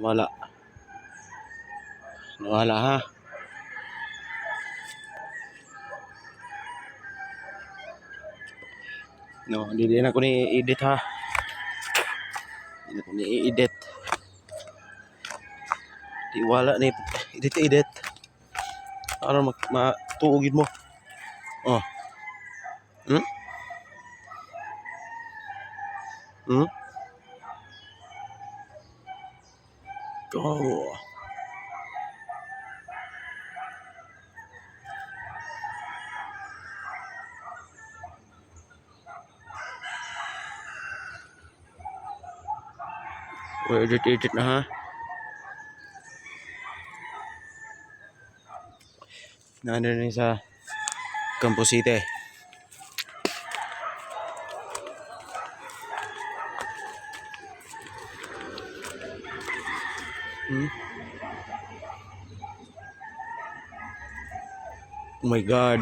Wala. Wala ha. No, hindi din ako ni-edit ha. Hindi ako ni-edit. Di wala ni edit. Ano matuugid mo? Oh. Hmm? Hmm? Oh. Edit na ha. Nandun rin sa Campus City. Oh my God.